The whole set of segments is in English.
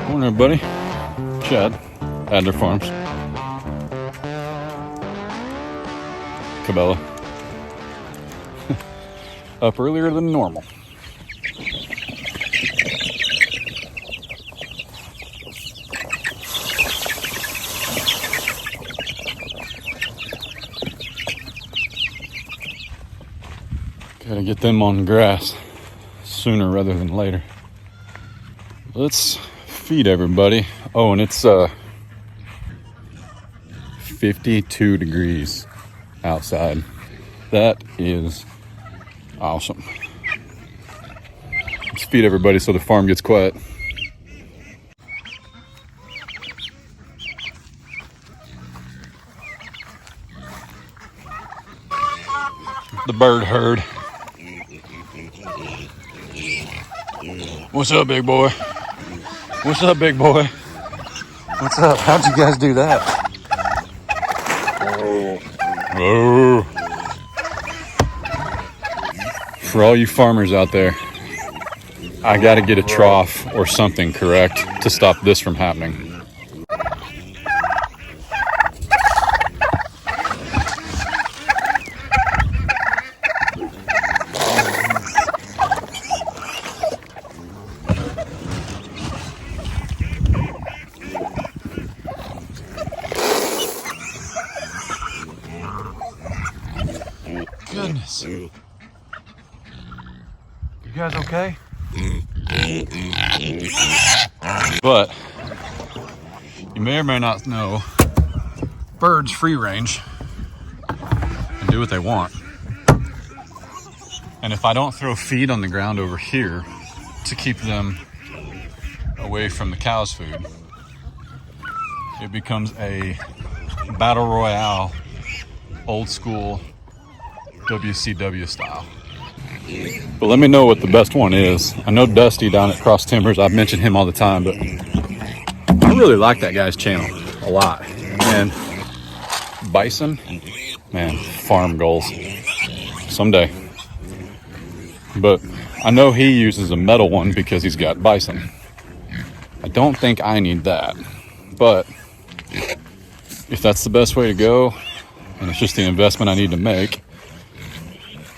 Morning, everybody. Chad, Adler Farms. Cabela. Up earlier than normal. Gotta get them on grass sooner rather than later. Let's feed everybody. Oh, and it's 52 degrees outside. That is awesome. Let's feed everybody so the farm gets quiet. The bird herd. What's up, big boy? What's up, big boy? What's up? How'd you guys do that? Oh. For all you farmers out there, I gotta get a trough or something correct to stop this from happening. Goodness. You guys okay? But you may or may not know, birds free range and do what they want. And if I don't throw feed on the ground over here to keep them away from the cow's food, it becomes a battle royale, old school WCW style. But let me know what the best one is. I know Dusty down at Cross Timbers, I've mentioned him all the time, but I really like that guy's channel a lot. And Bison, man, farm goals someday. But I know he uses a metal one because he's got bison. I don't think I need that, but if that's the best way to go and it's just the investment I need to make,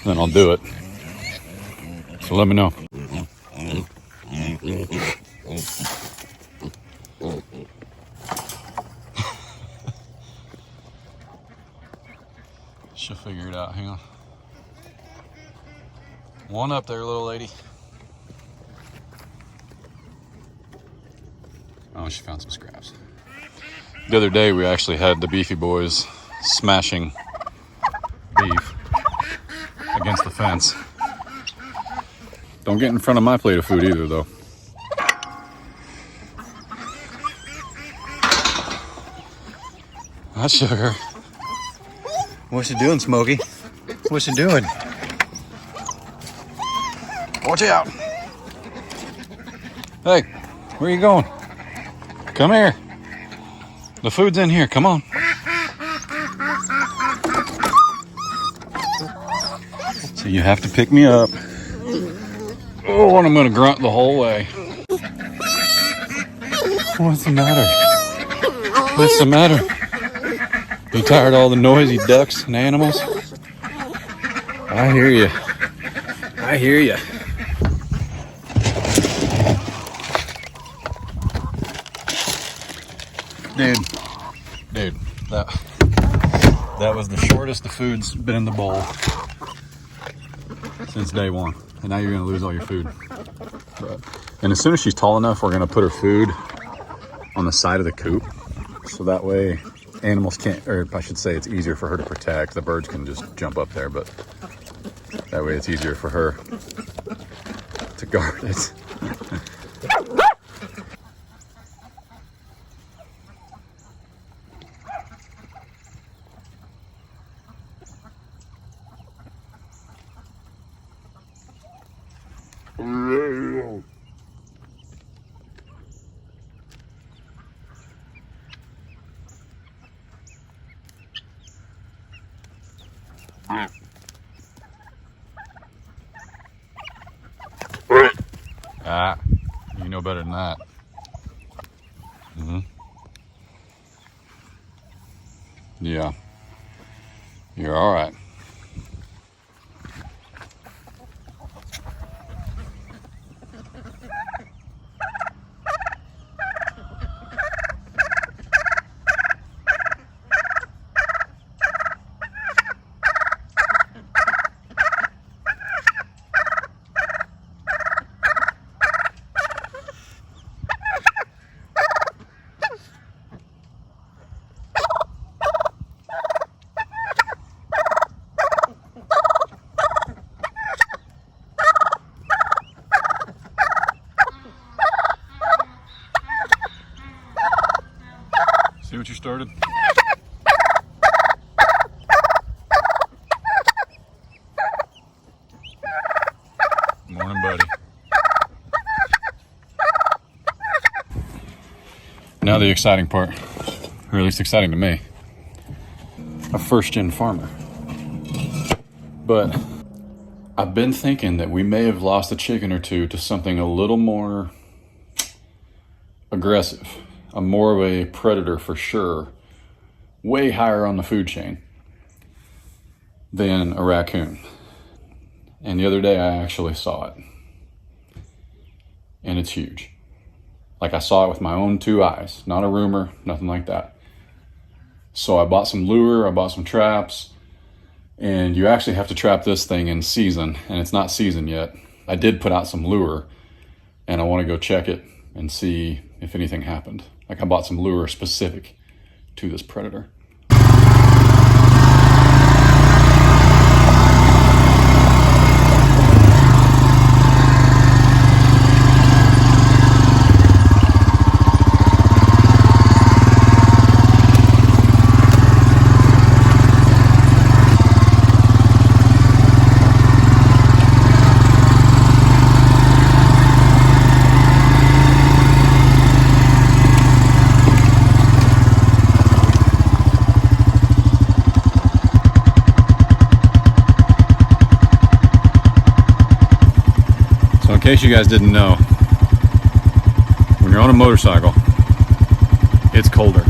then I'll do it. So let me know. She'll figure it out. Hang on. One up there, little lady. Oh, she found some scraps. The other day, we actually had the Beefie Boys smashing beef against the fence. Don't get in front of my plate of food either, though. Hi, sugar. What's you doing, Smokey? What's you doing? Watch out. Hey, where you going? Come here. The food's in here. Come on. So you have to pick me up. Oh, and I'm gonna grunt the whole way. What's the matter? What's the matter? You tired of all the noisy ducks and animals? I hear you. I hear you. Dude, that was the shortest the food's been in the bowl since day one. And now you're gonna lose all your food. And as soon as she's tall enough, we're gonna put her food on the side of the coop. So that way animals can't, or I should say it's easier for her to protect. The birds can just jump up there, but that way it's easier for her to guard it. Ah, you know better than that. Mm-hmm. Yeah. You're all right. See what you started? Morning, buddy. Now the exciting part, or at least exciting to me. A first-gen farmer. But I've been thinking that we may have lost a chicken or two to something a little more aggressive. I'm more of a predator for sure, way higher on the food chain than a raccoon. And the other day I actually saw it. And it's huge. Like I saw it with my own two eyes, not a rumor, nothing like that. So I bought some lure, I bought some traps, and you actually have to trap this thing in season, and it's not season yet. I did put out some lure, and I want to go check it and see if anything happened. Like I bought some lure specific to this predator. In case you guys didn't know, when you're on a motorcycle, it's colder.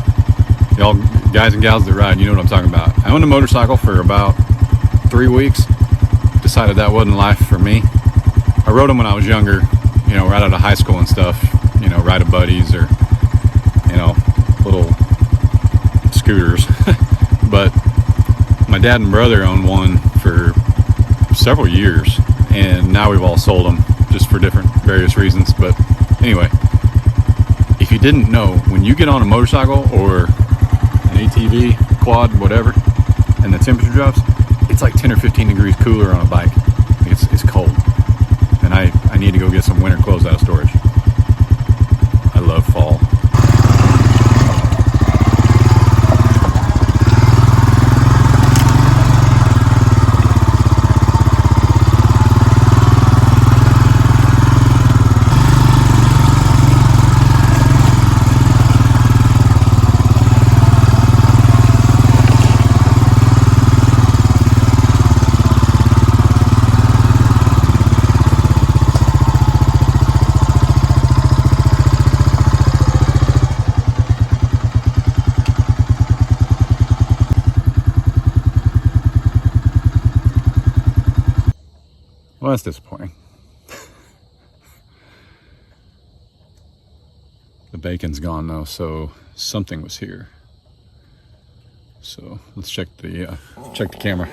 Y'all guys and gals that ride, you know what I'm talking about. I owned a motorcycle for about 3 weeks. Decided that wasn't life for me. I rode them when I was younger, you know, right out of high school and stuff. You know, ride a buddies or, you know, little scooters. But my dad and brother owned one for several years, and now we've all sold them. Just for different various reasons. But anyway, if you didn't know, when you get on a motorcycle or an ATV, quad, whatever, and the temperature drops, it's like 10 or 15 degrees cooler on a bike. It's cold. And I need to go get some winter clothes out of storage. I love fall. Well, that's disappointing. The bacon's gone though, so something was here. So let's check the camera.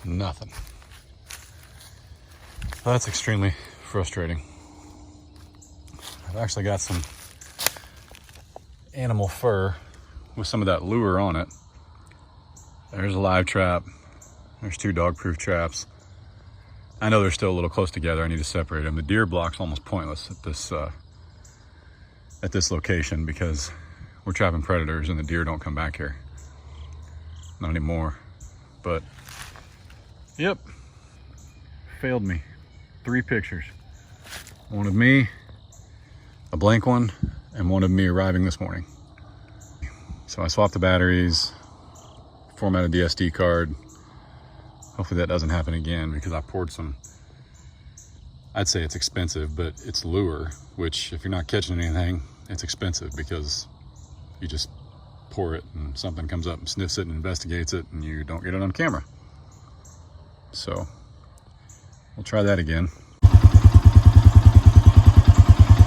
Nothing. Well, that's extremely frustrating. I've actually got some animal fur with some of that lure on it. There's a live trap. There's 2 dog-proof traps. I know they're still a little close together. I need to separate them. The deer block's almost pointless at this location because we're trapping predators and the deer don't come back here. Not anymore. But yep, failed me. 3 pictures. One of me, a blank one, and one of me arriving this morning. So I swapped the batteries, formatted the SD card. Hopefully that doesn't happen again, because I poured some, I'd say it's expensive, but it's lure, which if you're not catching anything, it's expensive because you just pour it and something comes up and sniffs it and investigates it and you don't get it on camera. So we'll try that again.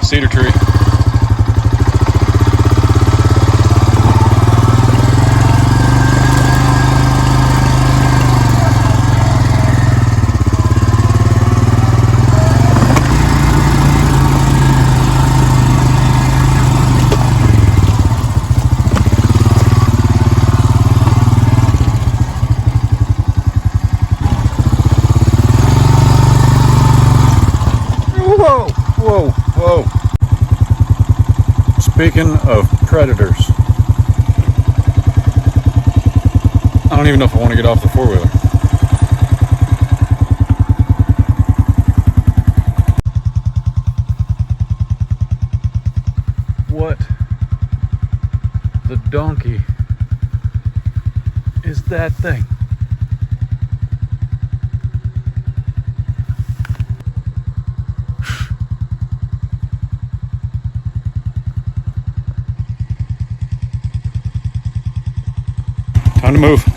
Cedar tree. Whoa, whoa. Speaking of predators, I don't even know if I want to get off the four-wheeler. What the donkey is that thing? Time to move.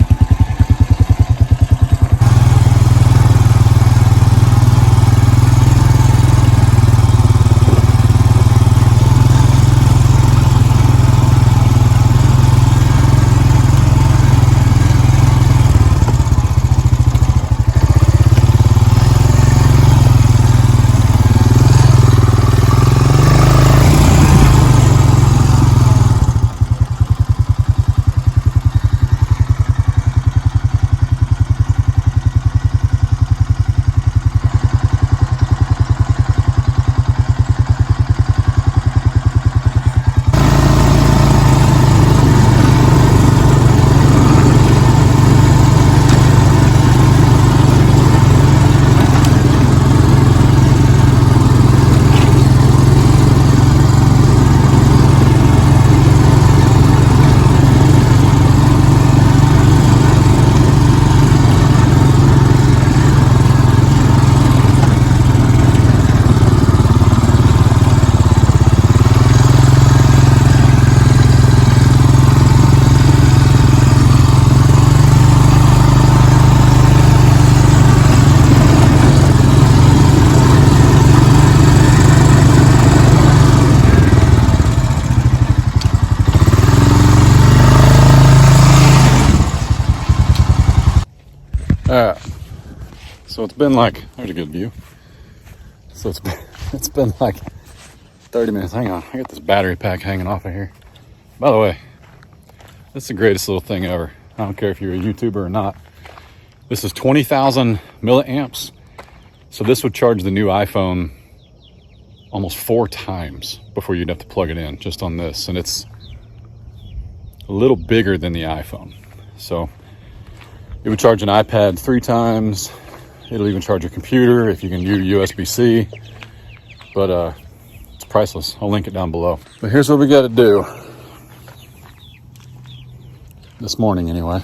Alright, so it's been like, there's a good view. So it's been like 30 minutes. Hang on, I got this battery pack hanging off of here. By the way, this is the greatest little thing ever. I don't care if you're a YouTuber or not. This is 20,000 milliamps. So this would charge the new iPhone almost 4 times before you'd have to plug it in just on this. And it's a little bigger than the iPhone. So it would charge an iPad 3 times. It'll even charge your computer if you can do USB-C. But it's priceless. I'll link it down below. But here's what we got to do. This morning anyway.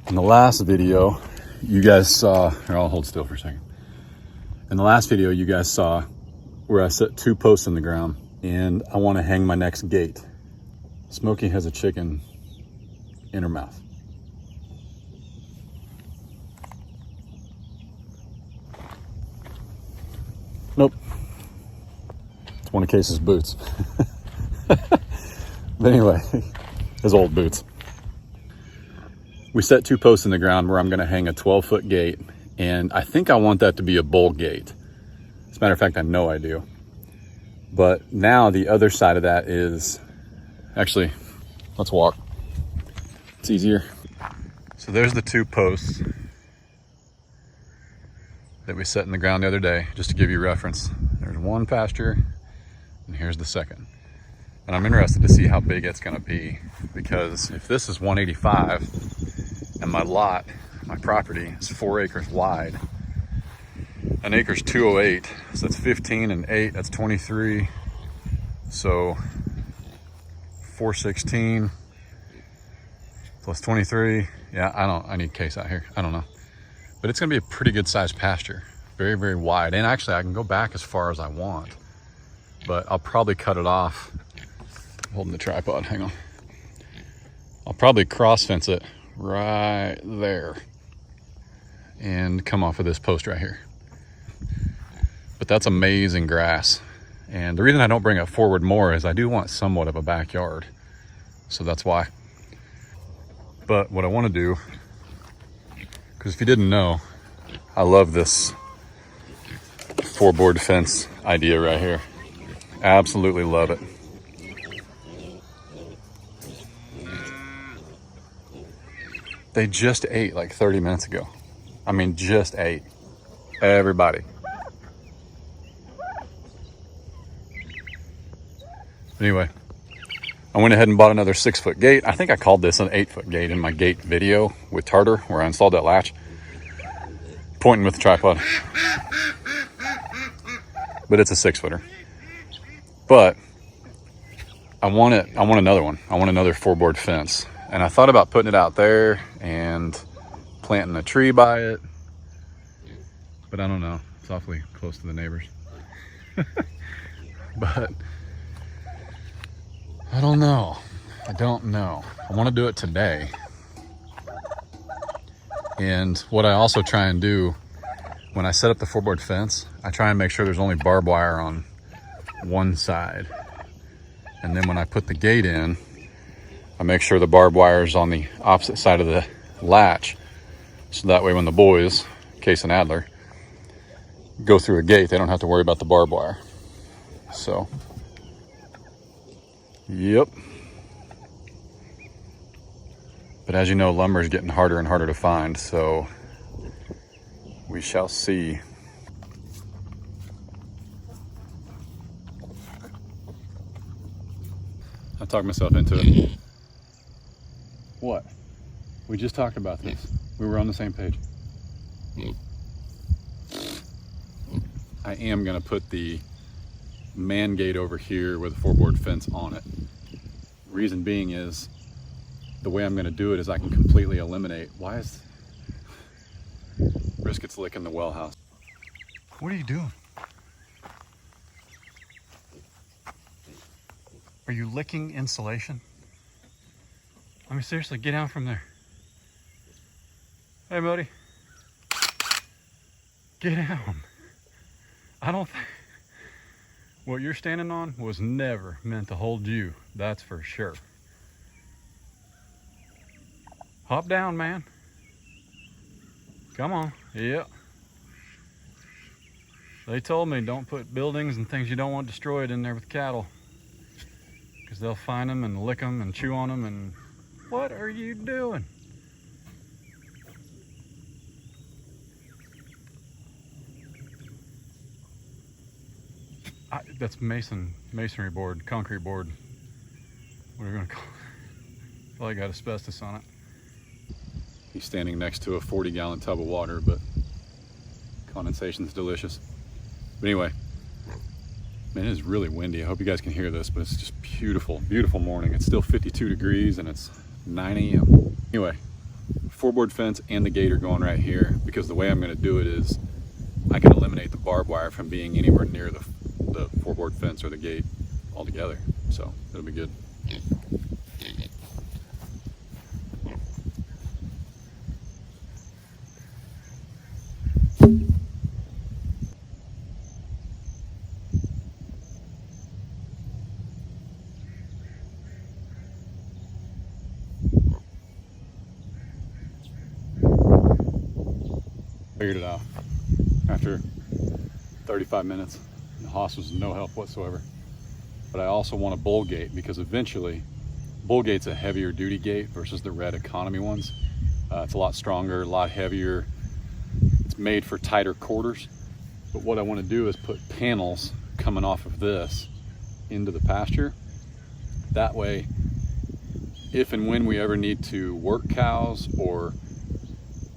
In the last video, you guys saw, here, I'll hold still for a second. In the last video, you guys saw where I set 2 posts in the ground and I want to hang my next gate. Smokey has a chicken in her mouth. Nope. It's one of Case's boots. But anyway, his old boots. We set 2 posts in the ground where I'm going to hang a 12-foot gate, and I think I want that to be a bull gate. As a matter of fact, I know I do. But now the other side of that is, actually, let's walk. It's easier. So there's the 2 posts that we set in the ground the other day, just to give you reference. There's one pasture, and here's the second. And I'm interested to see how big it's gonna be, because if this is 185 and my lot, my property is 4 acres wide, An acre's 208, so that's 15 and 8, that's 23. So 416 plus 23. Yeah, I need case out here. I don't know. But it's gonna be a pretty good sized pasture. Very, very wide. And actually I can go back as far as I want, but I'll probably cut it off. I'm holding the tripod, hang on. I'll probably cross fence it right there and come off of this post right here. But that's amazing grass. And the reason I don't bring it forward more is I do want somewhat of a backyard. So that's why. But what I want to do, because if you didn't know, I love this 4-board fence idea right here. Absolutely love it. They just ate like 30 minutes ago. I mean, just ate. Everybody. Anyway, I went ahead and bought another 6-foot gate. I think I called this an 8-foot gate in my gate video with Tarter, where I installed that latch. Pointing with the tripod. But it's a 6-footer. But I want another one. I want another 4-board fence. And I thought about putting it out there and planting a tree by it. But I don't know. It's awfully close to the neighbors. But I don't know. I don't know. I want to do it today. And what I also try and do when I set up the 4-board fence, I try and make sure there's only barbed wire on one side. And then when I put the gate in, I make sure the barbed wire is on the opposite side of the latch. So that way when the boys, Case and Adler, go through a gate, they don't have to worry about the barbed wire. So, yep. But as you know, lumber is getting harder and harder to find, so we shall see. I talked myself into it. What? We just talked about this. We were on the same page. I am gonna put the man gate over here with a 4-board fence on it. Reason being is, the way I'm gonna do it is I can completely eliminate, why is Brisket's licking the well house? What are you doing? Are you licking insulation? I mean, seriously, get out from there. Hey, buddy. Get down. I don't think what you're standing on was never meant to hold you. That's for sure. Hop down, man. Come on. Yep. They told me don't put buildings and things you don't want destroyed in there with cattle, because they'll find them and lick them and chew on them. And what are you doing? That's masonry board, concrete board. What are we gonna call it? Probably got asbestos on it. He's standing next to a 40-gallon tub of water, but condensation's delicious. But anyway, man, it is really windy. I hope you guys can hear this, but it's just beautiful, beautiful morning. It's still 52 degrees and it's 9 a.m. Anyway, 4-board fence and the gate are going right here, because the way I'm gonna do it is I can eliminate the barbed wire from being anywhere near the 4-board fence or the gate altogether. So it'll be good. Figured it out after 35 minutes. The hoss was no help whatsoever. But I also want a bull gate, because eventually bull gate's a heavier duty gate versus the red economy ones. It's a lot stronger, a lot heavier. It's made for tighter quarters. But what I want to do is put panels coming off of this into the pasture. That way, if and when we ever need to work cows or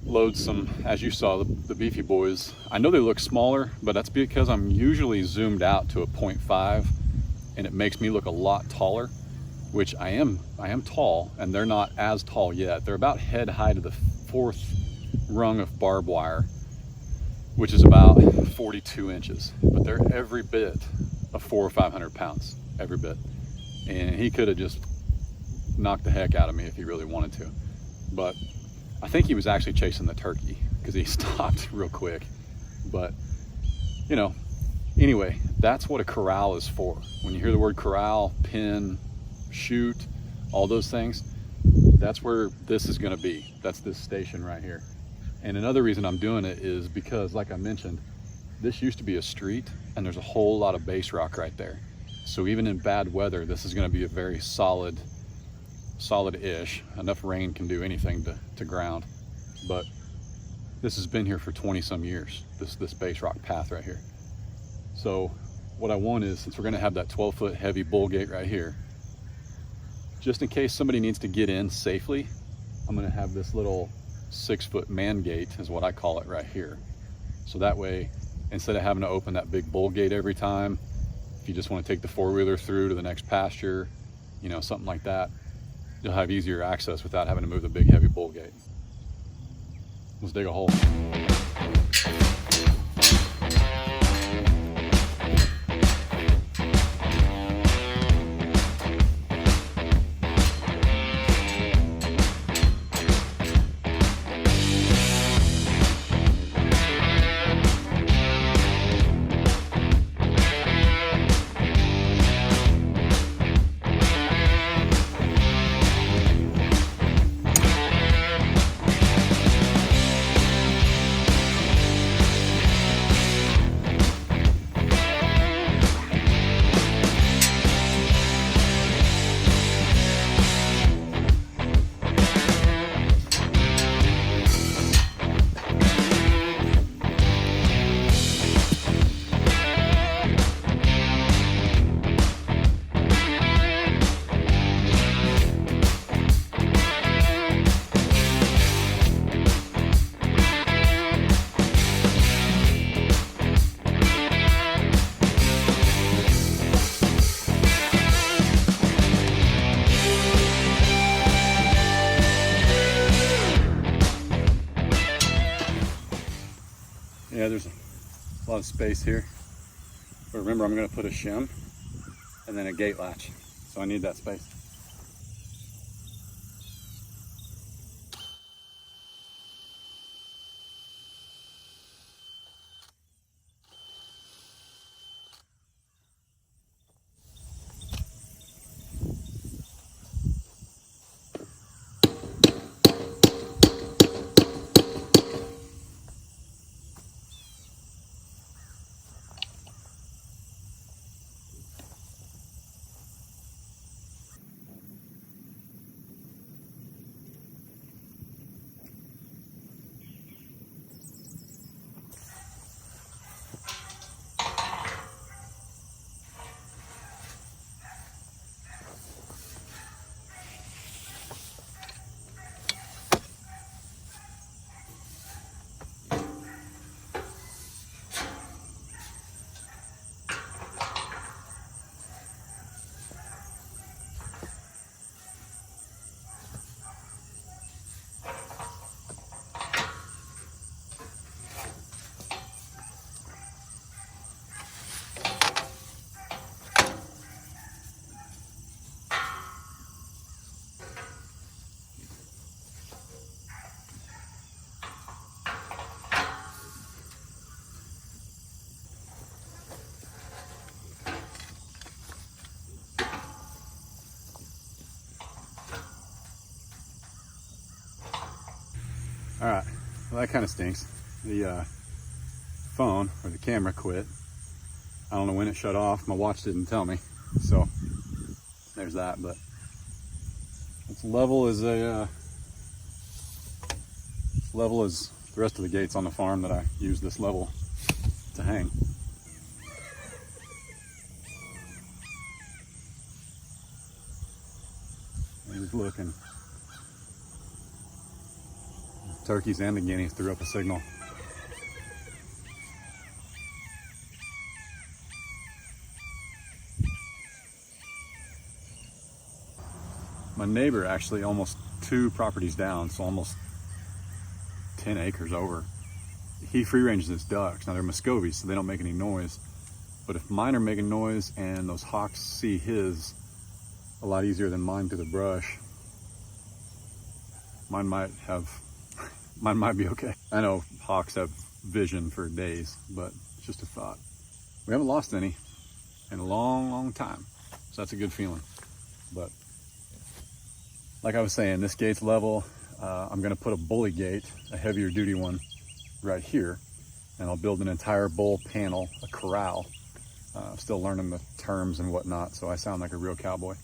load some, as you saw, the Beefie Boys. I know they look smaller, but that's because I'm usually zoomed out to a 0.5 and it makes me look a lot taller, which I am tall, and they're not as tall yet. They're about head height of the 4th rung of barbed wire, which is about 42 inches, but they're every bit of 400 or 500 pounds, every bit. And he could have just knocked the heck out of me if he really wanted to. But I think he was actually chasing the turkey because he stopped real quick. But, you know, anyway, that's what a corral is for. When you hear the word corral, pen, chute, all those things, that's where this is gonna be. That's this station right here. And another reason I'm doing it is because, like I mentioned, this used to be a street and there's a whole lot of base rock right there. So even in bad weather, this is gonna be a very solid-ish. Enough rain can do anything to ground. But this has been here for 20 some years, this base rock path right here. So what I want is, since we're gonna have that 12-foot heavy bull gate right here, just in case somebody needs to get in safely, I'm gonna have this little 6-foot man gate, is what I call it, right here. So that way, instead of having to open that big bull gate every time, if you just want to take the 4-wheeler through to the next pasture, you know, something like that, you'll have easier access without having to move the big heavy bull gate. Let's dig a hole. Yeah, there's a lot of space here. But remember, I'm going to put a shim and then a gate latch. So I need that space. All right, well, that kind of stinks. The phone, or the camera, quit. I don't know when it shut off. My watch didn't tell me, so there's that. But it's level as the rest of the gates on the farm that I use this level to hang. He's looking. turkeys and the guineas threw up a signal. My neighbor actually almost 2 properties down, so almost 10 acres over. He free ranges his ducks. Now they're Muscovies, so they don't make any noise. But if mine are making noise and those hawks see his a lot easier than mine through the brush, mine might be okay. I know hawks have vision for days, but it's just a thought. We haven't lost any in a long, long time, so that's a good feeling. But like I was saying, this gate's level. I'm gonna put a bully gate, a heavier duty one, right here, and I'll build an entire bull panel, a corral. Still learning the terms and whatnot, so I sound like a real cowboy.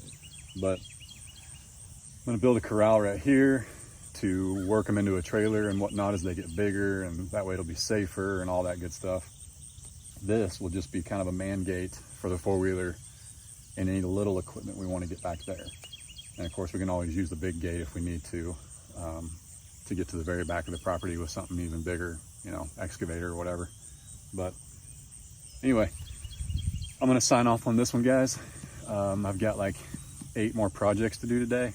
But I'm gonna build a corral right here to work them into a trailer and whatnot as they get bigger, and that way it'll be safer and all that good stuff. This will just be kind of a man gate for the four-wheeler and any little equipment we want to get back there. And of course we can always use the big gate if we need to get to the very back of the property with something even bigger, you know, excavator or whatever. But anyway, I'm gonna sign off on this one, guys. I've got like 8 more projects to do today.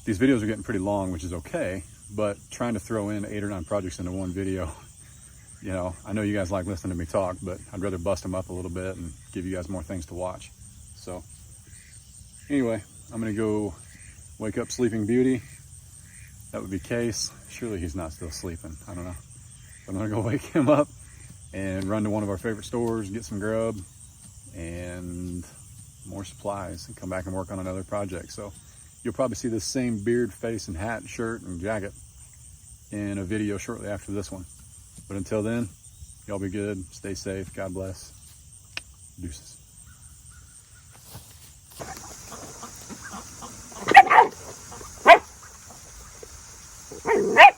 These videos are getting pretty long, which is okay, but trying to throw in 8 or 9 projects into one video, you know, I know you guys like listening to me talk, but I'd rather bust them up a little bit and give you guys more things to watch. So anyway, I'm gonna go wake up Sleeping Beauty. That would be Case. Surely he's not still sleeping. I don't know. I'm gonna go wake him up and run to one of our favorite stores, get some grub and more supplies, and come back and work on another project. So you'll probably see this same beard, face, and hat, shirt, and jacket in a video shortly after this one. But until then, y'all be good, stay safe, God bless, deuces. Hey!